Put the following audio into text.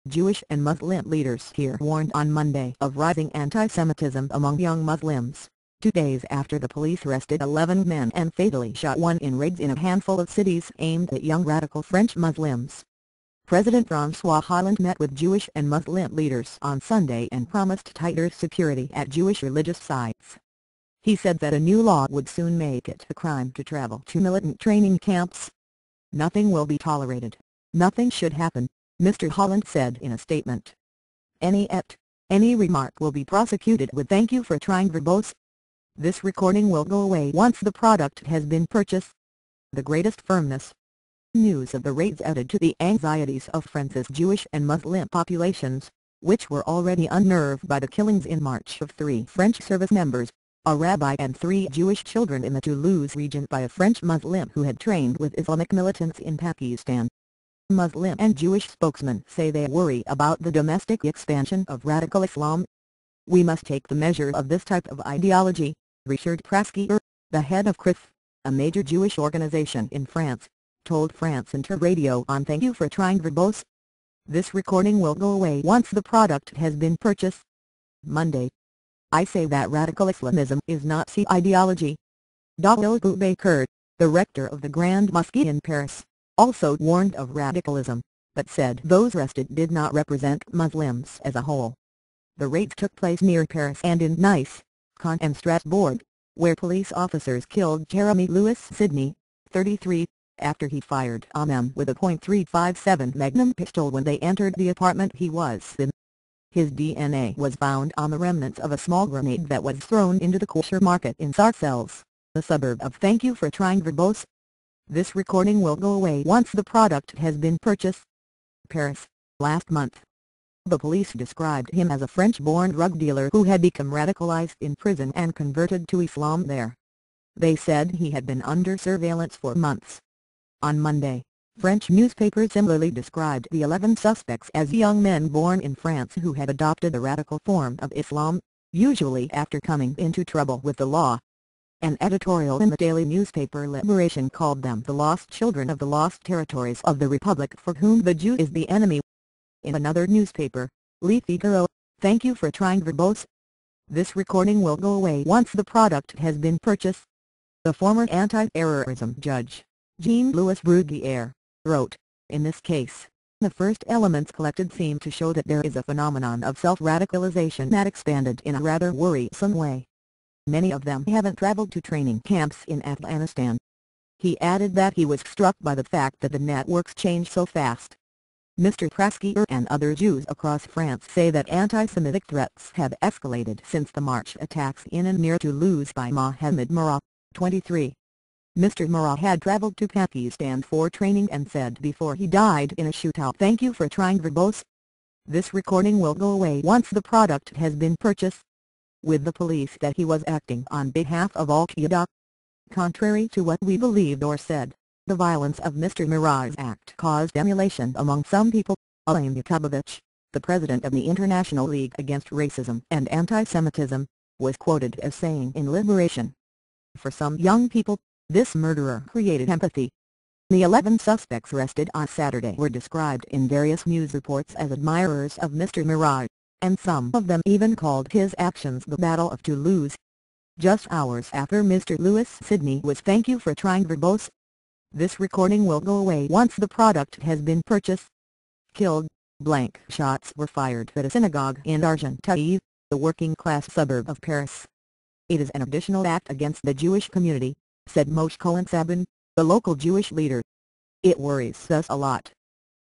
Jewish and Muslim leaders here warned on Monday of rising anti-Semitism among young Muslims, 2 days after the police arrested 11 men and fatally shot one in raids in a handful of cities aimed at young radical French Muslims. President François Hollande met with Jewish and Muslim leaders on Sunday and promised tighter security at Jewish religious sites. He said that a new law would soon make it a crime to travel to militant training camps. "Nothing will be tolerated. Nothing should happen," Mr. Hollande said in a statement. Any remark will be prosecuted with "thank you for trying verbose. This recording will go away once the product has been purchased." The greatest firmness. News of the raids added to the anxieties of France's Jewish and Muslim populations, which were already unnerved by the killings in March of 3 French service members, a rabbi and 3 Jewish children in the Toulouse region by a French Muslim who had trained with Islamic militants in Pakistan. Muslim and Jewish spokesmen say they worry about the domestic expansion of radical Islam. "We must take the measure of this type of ideology," Richard Praskier, the head of CRIF, a major Jewish organization in France, told France Inter Radio on "Thank you for trying verbose. This recording will go away once the product has been purchased." Monday. "I say that radical Islamism is Nazi ideology." Daoud Boubaker, the rector of the Grand Mosque in Paris, also warned of radicalism, but said those arrested did not represent Muslims as a whole. The raids took place near Paris and in Nice, Caen and Strasbourg, where police officers killed Jeremy Louis Sidney, 33, after he fired on them with a .357 Magnum pistol when they entered the apartment he was in. His DNA was found on the remnants of a small grenade that was thrown into the kosher market in Sarcelles, the suburb of "Thank you for trying verbose. This recording will go away once the product has been purchased." Paris, last month. The police described him as a French-born drug dealer who had become radicalized in prison and converted to Islam there. They said he had been under surveillance for months. On Monday, French newspapers similarly described the 11 suspects as young men born in France who had adopted a radical form of Islam, usually after coming into trouble with the law. An editorial in the daily newspaper Libération called them the lost children of the lost territories of the Republic for whom the Jew is the enemy. In another newspaper, Le Figaro, "Thank you for trying verbose. This recording will go away once the product has been purchased." The former anti-terrorism judge, Jean-Louis Bruguière, wrote, "In this case, the first elements collected seem to show that there is a phenomenon of self-radicalization that expanded in a rather worrisome way. Many of them haven't traveled to training camps in Afghanistan." He added that he was struck by the fact that the networks change so fast. Mr. Praskier and other Jews across France say that anti-Semitic threats have escalated since the March attacks in and near Toulouse by Mohamed Merah, 23. Mr. Merah had traveled to Pakistan for training and said before he died in a shootout, "Thank you for trying verbose. This recording will go away once the product has been purchased," with the police that he was acting on behalf of Al-Qaeda. Contrary to what we believed or said, the violence of Mr. Merah's act caused emulation among some people. Alain Yakubovich, the president of the International League Against Racism and Anti-Semitism, was quoted as saying in Libération, "For some young people, this murderer created empathy." The 11 suspects arrested on Saturday were described in various news reports as admirers of Mr. Merah, and some of them even called his actions the Battle of Toulouse. Just hours after Mr. Louis Sidney was "Thank you for trying verbose. This recording will go away once the product has been purchased. Killed, blank shots were fired at a synagogue in Argenteuil, the working-class suburb of Paris. It is an additional act against the Jewish community, said Moshe Cohen Sabin, the local Jewish leader. It worries us a lot.